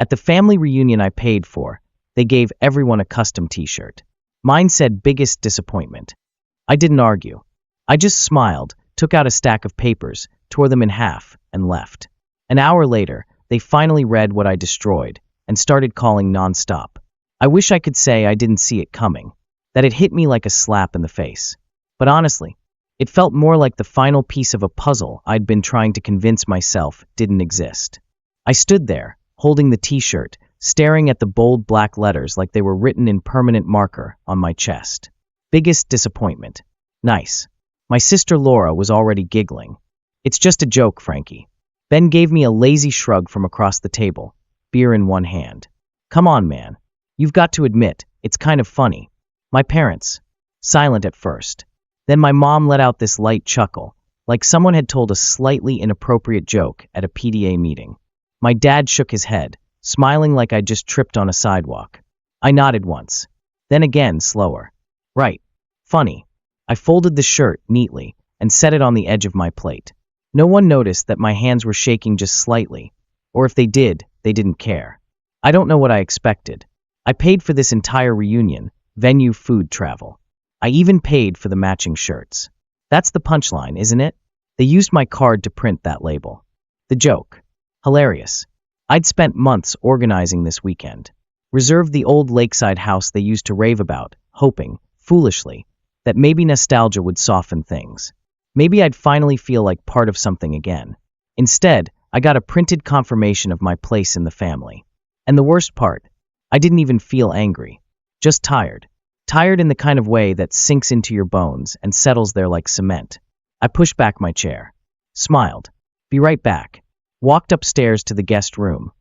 At the family reunion I paid for, they gave everyone a custom t-shirt. Mine said biggest disappointment. I didn't argue. I just smiled, took out a stack of papers, tore them in half, and left. An hour later, they finally read what I destroyed and started calling nonstop. I wish I could say I didn't see it coming, that it hit me like a slap in the face. But honestly, it felt more like the final piece of a puzzle I'd been trying to convince myself didn't exist. I stood there, holding the t-shirt, staring at the bold black letters like they were written in permanent marker on my chest. Biggest disappointment. Nice. My sister Laura was already giggling. It's just a joke, Frankie. Ben gave me a lazy shrug from across the table, beer in one hand. Come on, man. You've got to admit, it's kind of funny. My parents. Silent at first. Then my mom let out this light chuckle, like someone had told a slightly inappropriate joke at a PTA meeting. My dad shook his head, smiling like I'd just tripped on a sidewalk. I nodded once. Then again, slower. Right. Funny. I folded the shirt neatly and set it on the edge of my plate. No one noticed that my hands were shaking just slightly, or if they did, they didn't care. I don't know what I expected. I paid for this entire reunion, venue, food, travel. I even paid for the matching shirts. That's the punchline, isn't it? They used my card to print that label. The joke. Hilarious. I'd spent months organizing this weekend. Reserved the old lakeside house they used to rave about, hoping, foolishly, that maybe nostalgia would soften things. Maybe I'd finally feel like part of something again. Instead, I got a printed confirmation of my place in the family. And the worst part, I didn't even feel angry. Just tired. Tired in the kind of way that sinks into your bones and settles there like cement. I pushed back my chair. Smiled. Be right back. Walked upstairs to the guest room.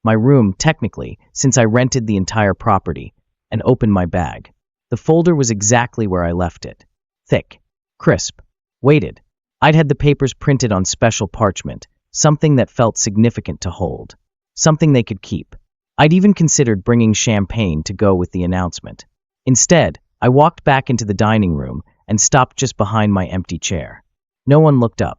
My room, technically, since I rented the entire property, and opened my bag. The folder was exactly where I left it. Thick. Crisp. Weighted. I'd had the papers printed on special parchment, something that felt significant to hold. Something they could keep. I'd even considered bringing champagne to go with the announcement. Instead, I walked back into the dining room and stopped just behind my empty chair. No one looked up.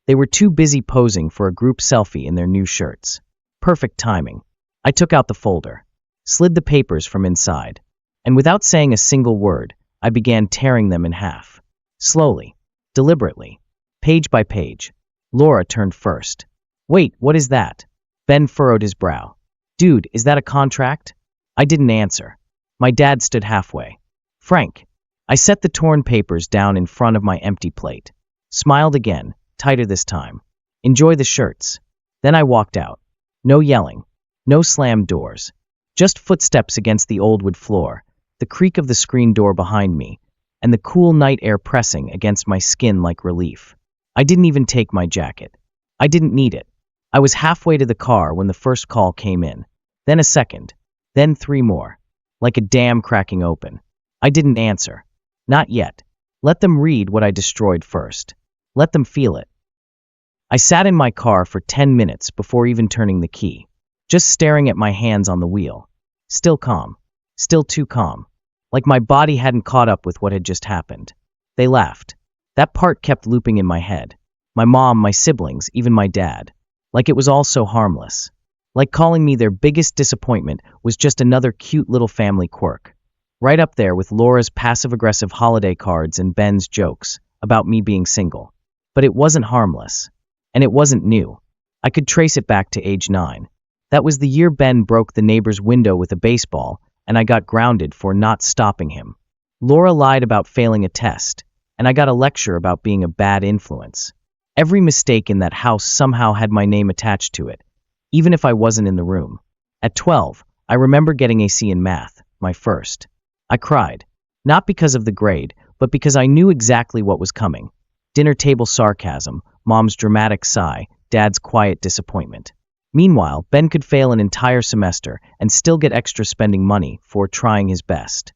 They were too busy posing for a group selfie in their new shirts. Perfect timing. I took out the folder, slid the papers from inside, and without saying a single word, I began tearing them in half. Slowly, deliberately, page by page. Laura turned first. Wait, what is that? Ben furrowed his brow. Dude, is that a contract? I didn't answer. My dad stood halfway. Frank. I set the torn papers down in front of my empty plate. Smiled again, tighter this time. Enjoy the shirts. Then I walked out. No yelling. No slammed doors. Just footsteps against the old wood floor, the creak of the screen door behind me, and the cool night air pressing against my skin like relief. I didn't even take my jacket. I didn't need it. I was halfway to the car when the first call came in. Then a second. Then 3 more. Like a dam cracking open. I didn't answer. Not yet. Let them read what I destroyed first. Let them feel it. I sat in my car for 10 minutes before even turning the key, just staring at my hands on the wheel. Still calm. Still too calm. Like my body hadn't caught up with what had just happened. They laughed. That part kept looping in my head. My mom, my siblings, even my dad. Like it was all so harmless. Like calling me their biggest disappointment was just another cute little family quirk. Right up there with Laura's passive-aggressive holiday cards and Ben's jokes about me being single. But it wasn't harmless. And it wasn't new. I could trace it back to age 9. That was the year Ben broke the neighbor's window with a baseball, and I got grounded for not stopping him. Laura lied about failing a test, and I got a lecture about being a bad influence. Every mistake in that house somehow had my name attached to it, even if I wasn't in the room. At 12, I remember getting a C in math, my first. I cried. Not because of the grade, but because I knew exactly what was coming. Dinner table sarcasm, mom's dramatic sigh, dad's quiet disappointment. Meanwhile, Ben could fail an entire semester and still get extra spending money for trying his best.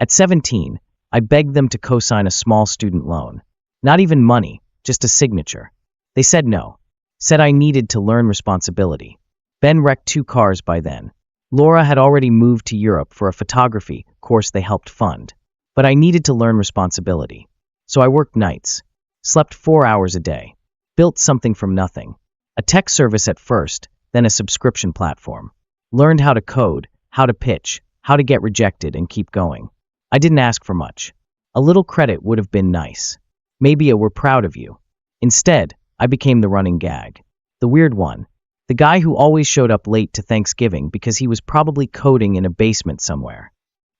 At 17, I begged them to co-sign a small student loan. Not even money, just a signature. They said no. Said I needed to learn responsibility. Ben wrecked 2 cars by then. Laura had already moved to Europe for a photography course they helped fund. But I needed to learn responsibility. So I worked nights. Slept 4 hours a day. Built something from nothing. A tech service at first, then a subscription platform. Learned how to code, how to pitch, how to get rejected and keep going. I didn't ask for much. A little credit would have been nice. Maybe a "we're proud of you." Instead, I became the running gag. The weird one. The guy who always showed up late to Thanksgiving because he was probably coding in a basement somewhere.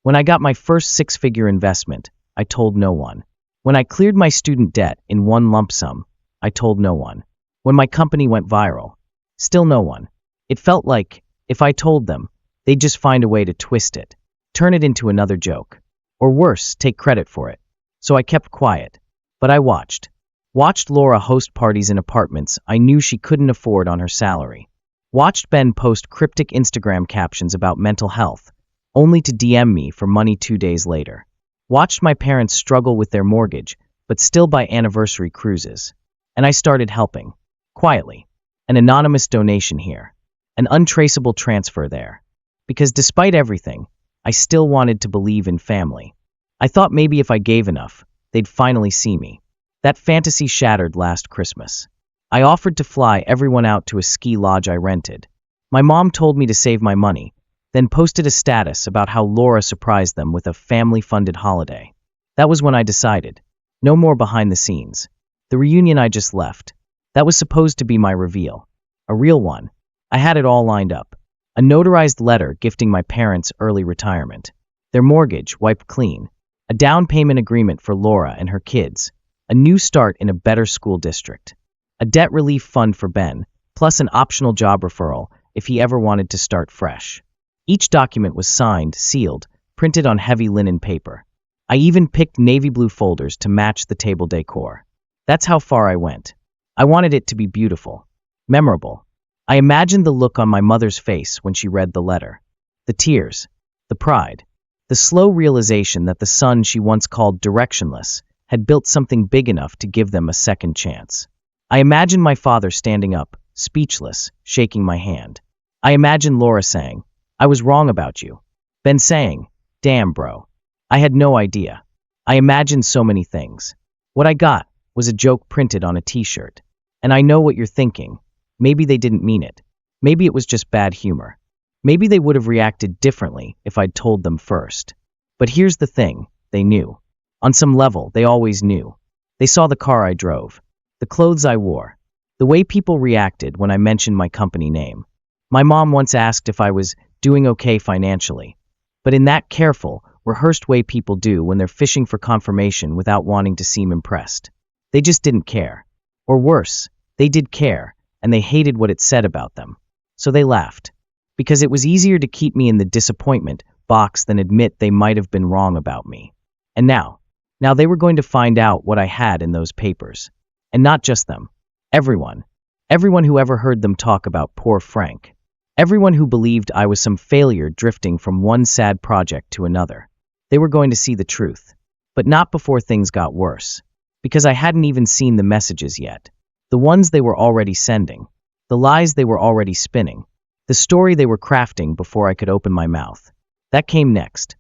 When I got my first six-figure investment, I told no one. When I cleared my student debt in one lump sum, I told no one. When my company went viral, still no one. It felt like, if I told them, they'd just find a way to twist it, turn it into another joke. Or worse, take credit for it. So I kept quiet. But I watched. Watched Laura host parties in apartments I knew she couldn't afford on her salary. Watched Ben post cryptic Instagram captions about mental health, only to DM me for money 2 days later. Watched my parents struggle with their mortgage, but still buy anniversary cruises. And I started helping. Quietly. An anonymous donation here. An untraceable transfer there. Because despite everything, I still wanted to believe in family. I thought maybe if I gave enough, they'd finally see me. That fantasy shattered last Christmas. I offered to fly everyone out to a ski lodge I rented. My mom told me to save my money, then posted a status about how Laura surprised them with a family-funded holiday. That was when I decided. No more behind the scenes. The reunion I just left. That was supposed to be my reveal. A real one. I had it all lined up. A notarized letter gifting my parents early retirement. Their mortgage wiped clean. A down payment agreement for Laura and her kids. A new start in a better school district. A debt relief fund for Ben, plus an optional job referral if he ever wanted to start fresh. Each document was signed, sealed, printed on heavy linen paper. I even picked navy blue folders to match the table decor. That's how far I went. I wanted it to be beautiful. Memorable. I imagined the look on my mother's face when she read the letter. The tears. The pride. The slow realization that the son she once called directionless had built something big enough to give them a second chance. I imagined my father standing up, speechless, shaking my hand. I imagined Laura saying, "I was wrong about you." Ben saying, "Damn, bro. I had no idea." I imagined so many things. What I got was a joke printed on a t-shirt. And I know what you're thinking. Maybe they didn't mean it. Maybe it was just bad humor. Maybe they would have reacted differently if I'd told them first. But here's the thing, they knew. On some level, they always knew. They saw the car I drove, the clothes I wore, the way people reacted when I mentioned my company name. My mom once asked if I was doing okay financially, but in that careful, rehearsed way people do when they're fishing for confirmation without wanting to seem impressed. They just didn't care. Or worse, they did care, and they hated what it said about them. So they laughed. Because it was easier to keep me in the disappointment box than admit they might have been wrong about me. And now they were going to find out what I had in those papers. And not just them. Everyone. Everyone who ever heard them talk about poor Frank. Everyone who believed I was some failure drifting from one sad project to another. They were going to see the truth. But not before things got worse. Because I hadn't even seen the messages yet. The ones they were already sending. The lies they were already spinning. The story they were crafting before I could open my mouth. That came next.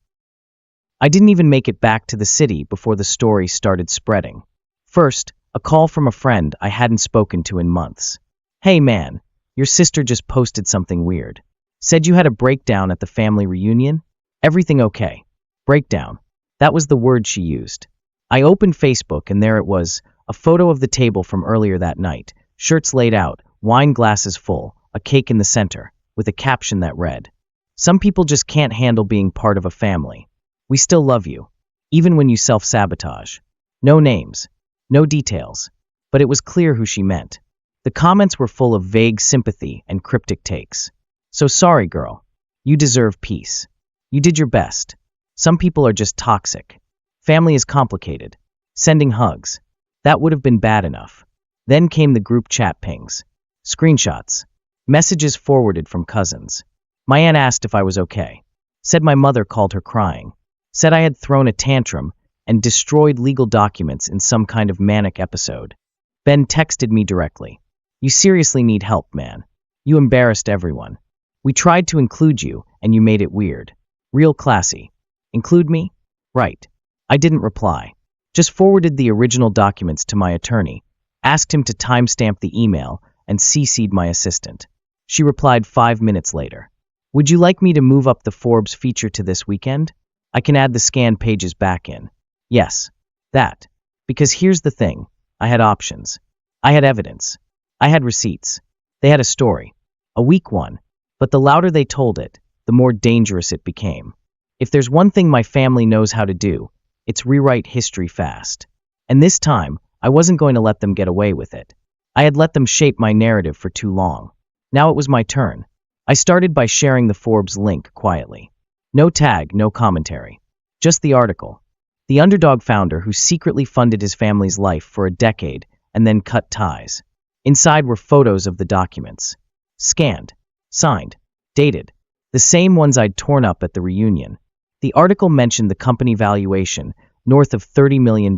I didn't even make it back to the city before the story started spreading. First, a call from a friend I hadn't spoken to in months. "Hey man, your sister just posted something weird. Said you had a breakdown at the family reunion? Everything okay?" Breakdown. That was the word she used. I opened Facebook and there it was, a photo of the table from earlier that night, shirts laid out, wine glasses full, a cake in the center, with a caption that read, "Some people just can't handle being part of a family. We still love you, even when you self-sabotage." No names, no details, but it was clear who she meant. The comments were full of vague sympathy and cryptic takes. "So sorry, girl. You deserve peace. You did your best. Some people are just toxic. Family is complicated. Sending hugs. That would have been bad enough." Then came the group chat pings. Screenshots. Messages forwarded from cousins. My aunt asked if I was okay. Said my mother called her crying. Said I had thrown a tantrum and destroyed legal documents in some kind of manic episode. Ben texted me directly. "You seriously need help, man. You embarrassed everyone. We tried to include you, and you made it weird. Real classy. Include me?" Right. I didn't reply. Just forwarded the original documents to my attorney, asked him to timestamp the email, and CC'd my assistant. She replied 5 minutes later. Would you like me to move up the Forbes feature to this weekend? I can add the scanned pages back in. Yes, that. Because here's the thing. I had options. I had evidence. I had receipts. They had a story. A weak one. But the louder they told it, the more dangerous it became. If there's one thing my family knows how to do, it's rewrite history fast. And this time, I wasn't going to let them get away with it. I had let them shape my narrative for too long. Now it was my turn. I started by sharing the Forbes link quietly. No tag, no commentary. Just the article. The underdog founder who secretly funded his family's life for a decade and then cut ties. Inside were photos of the documents. Scanned. Signed. Dated. The same ones I'd torn up at the reunion. The article mentioned the company valuation, north of $30 million,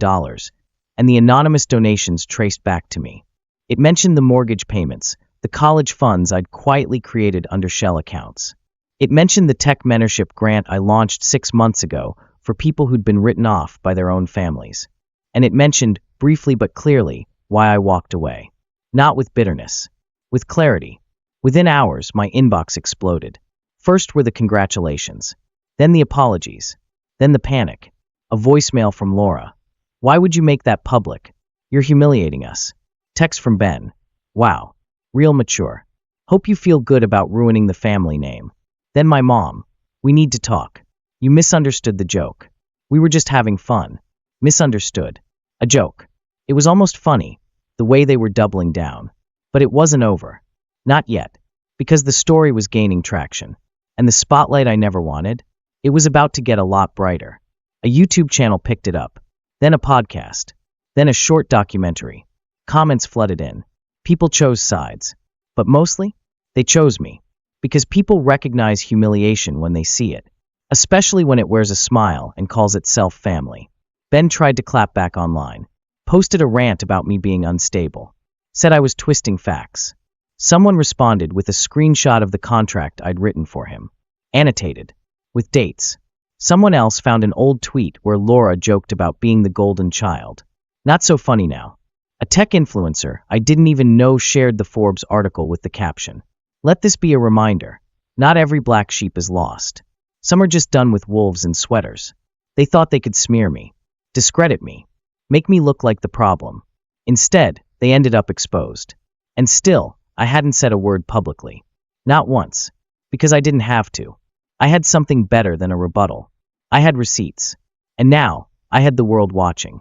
and the anonymous donations traced back to me. It mentioned the mortgage payments, the college funds I'd quietly created under shell accounts. It mentioned the tech mentorship grant I launched 6 months ago for people who'd been written off by their own families. And it mentioned, briefly but clearly, why I walked away. Not with bitterness. With clarity. Within hours, my inbox exploded. First were the congratulations. Then the apologies. Then the panic. A voicemail from Laura. Why would you make that public? You're humiliating us. Text from Ben. Wow. Real mature. Hope you feel good about ruining the family name. Then my mom. We need to talk. You misunderstood the joke. We were just having fun. Misunderstood. A joke. It was almost funny, the way they were doubling down. But it wasn't over. Not yet. Because the story was gaining traction. And the spotlight I never wanted? It was about to get a lot brighter. A YouTube channel picked it up. Then a podcast. Then a short documentary. Comments flooded in. People chose sides. But mostly, they chose me. Because people recognize humiliation when they see it. Especially when it wears a smile and calls itself family. Ben tried to clap back online. Posted a rant about me being unstable. Said I was twisting facts. Someone responded with a screenshot of the contract I'd written for him. Annotated. With dates. Someone else found an old tweet where Laura joked about being the golden child. Not so funny now. A tech influencer I didn't even know shared the Forbes article with the caption. Let this be a reminder. Not every black sheep is lost. Some are just done with wolves in sweaters. They thought they could smear me. Discredit me. Make me look like the problem. Instead, they ended up exposed. And still, I hadn't said a word publicly. Not once. Because I didn't have to. I had something better than a rebuttal. I had receipts. And now, I had the world watching.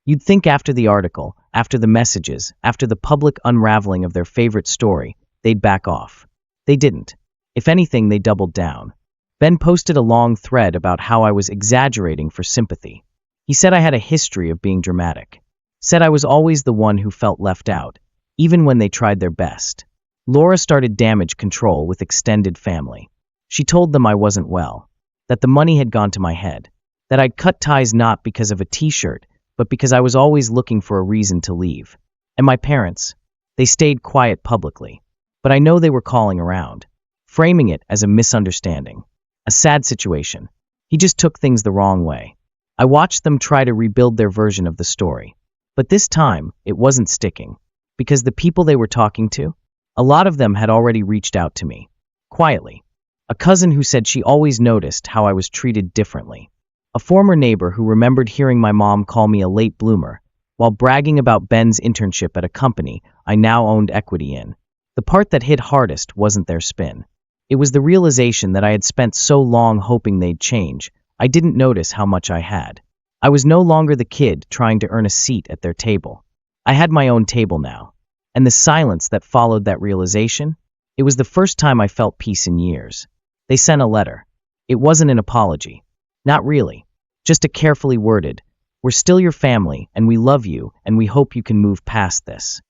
You'd think after the article, after the messages, after the public unraveling of their favorite story, they'd back off. They didn't. If anything, they doubled down. Ben posted a long thread about how I was exaggerating for sympathy. He said I had a history of being dramatic. Said I was always the one who felt left out, even when they tried their best. Laura started damage control with extended family. She told them I wasn't well, that the money had gone to my head, that I'd cut ties not because of a t-shirt, but because I was always looking for a reason to leave. And my parents, they stayed quiet publicly. But I know they were calling around, framing it as a misunderstanding. A sad situation. He just took things the wrong way. I watched them try to rebuild their version of the story. But this time, it wasn't sticking. Because the people they were talking to, a lot of them had already reached out to me. Quietly. A cousin who said she always noticed how I was treated differently. A former neighbor who remembered hearing my mom call me a late bloomer, while bragging about Ben's internship at a company I now owned equity in. The part that hit hardest wasn't their spin. It was the realization that I had spent so long hoping they'd change, I didn't notice how much I had. I was no longer the kid trying to earn a seat at their table. I had my own table now. And the silence that followed that realization, it was the first time I felt peace in years. They sent a letter. It wasn't an apology. Not really. Just a carefully worded, "We're still your family, and we love you, and we hope you can move past this."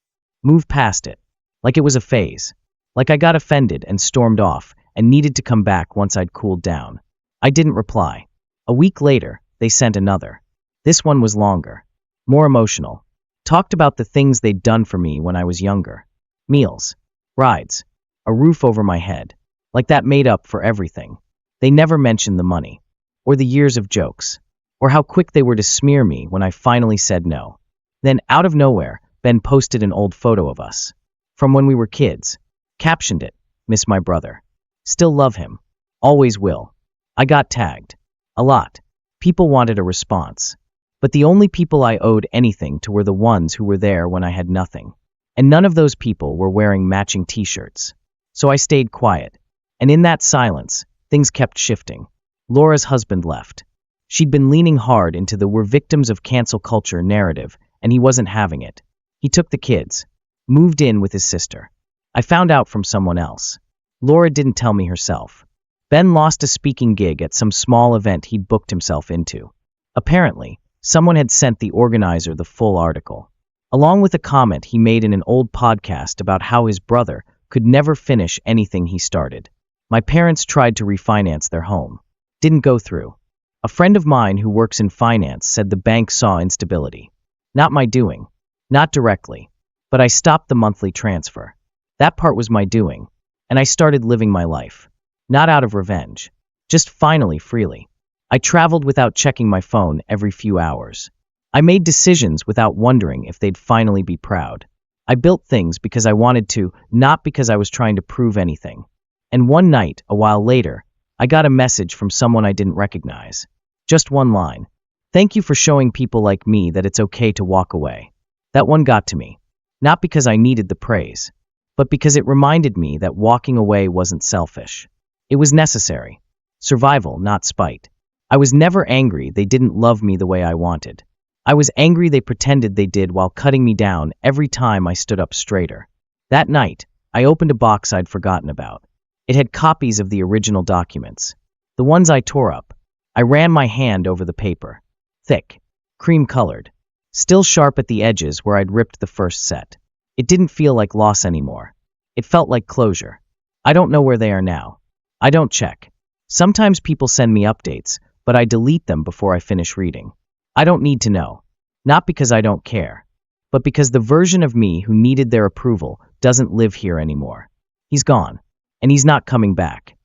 Move past it. Like it was a phase. Like I got offended and stormed off, and needed to come back once I'd cooled down. I didn't reply. A week later, they sent another. This one was longer. More emotional. Talked about the things they'd done for me when I was younger. Meals. Rides. A roof over my head. Like that made up for everything. They never mentioned the money. Or the years of jokes. Or how quick they were to smear me when I finally said no. Then, out of nowhere, Ben posted an old photo of us. From when we were kids. Captioned it, "Miss my brother." Still love him. Always will. I got tagged. A lot. People wanted a response. But the only people I owed anything to were the ones who were there when I had nothing. And none of those people were wearing matching t-shirts. So I stayed quiet. And in that silence, things kept shifting. Laura's husband left. She'd been leaning hard into the "we're victims of cancel culture" narrative, and he wasn't having it. He took the kids. Moved in with his sister. I found out from someone else. Laura didn't tell me herself. Ben lost a speaking gig at some small event he'd booked himself into. Apparently, someone had sent the organizer the full article, along with a comment he made in an old podcast about how his brother could never finish anything he started. My parents tried to refinance their home. Didn't go through. A friend of mine who works in finance said the bank saw instability. Not my doing. Not directly. But I stopped the monthly transfer. That part was my doing. And I started living my life. Not out of revenge. Just finally freely. I traveled without checking my phone every few hours. I made decisions without wondering if they'd finally be proud. I built things because I wanted to, not because I was trying to prove anything. And one night, a while later, I got a message from someone I didn't recognize. Just one line. "Thank you for showing people like me that it's okay to walk away." That one got to me. Not because I needed the praise, but because it reminded me that walking away wasn't selfish. It was necessary. Survival, not spite. I was never angry they didn't love me the way I wanted. I was angry they pretended they did while cutting me down every time I stood up straighter. That night, I opened a box I'd forgotten about. It had copies of the original documents. The ones I tore up. I ran my hand over the paper. Thick. Cream-colored. Still sharp at the edges where I'd ripped the first set. It didn't feel like loss anymore. It felt like closure. I don't know where they are now. I don't check. Sometimes people send me updates, but I delete them before I finish reading. I don't need to know. Not because I don't care, but because the version of me who needed their approval doesn't live here anymore. He's gone, and he's not coming back.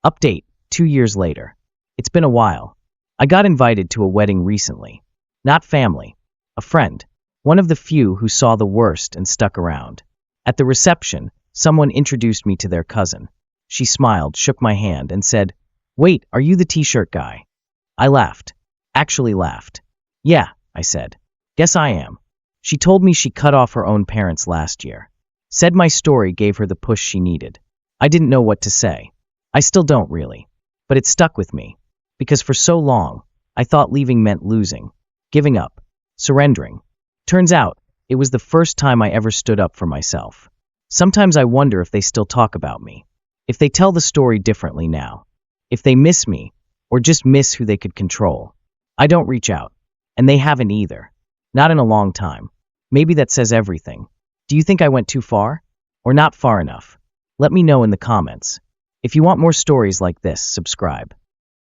Update, 2 years later. It's been a while. I got invited to a wedding recently. Not family. A friend. One of the few who saw the worst and stuck around. At the reception, someone introduced me to their cousin. She smiled, shook my hand, and said, "Wait, are you the t-shirt guy?" I laughed. Actually laughed. "Yeah," I said. "Guess I am." She told me she cut off her own parents last year. Said my story gave her the push she needed. I didn't know what to say. I still don't really. But it stuck with me. Because for so long, I thought leaving meant losing. Giving up. Surrendering. Turns out, it was the first time I ever stood up for myself. Sometimes I wonder if they still talk about me. If they tell the story differently now. If they miss me, or just miss who they could control. I don't reach out. And they haven't either. Not in a long time. Maybe that says everything. Do you think I went too far? Or not far enough? Let me know in the comments. If you want more stories like this, subscribe.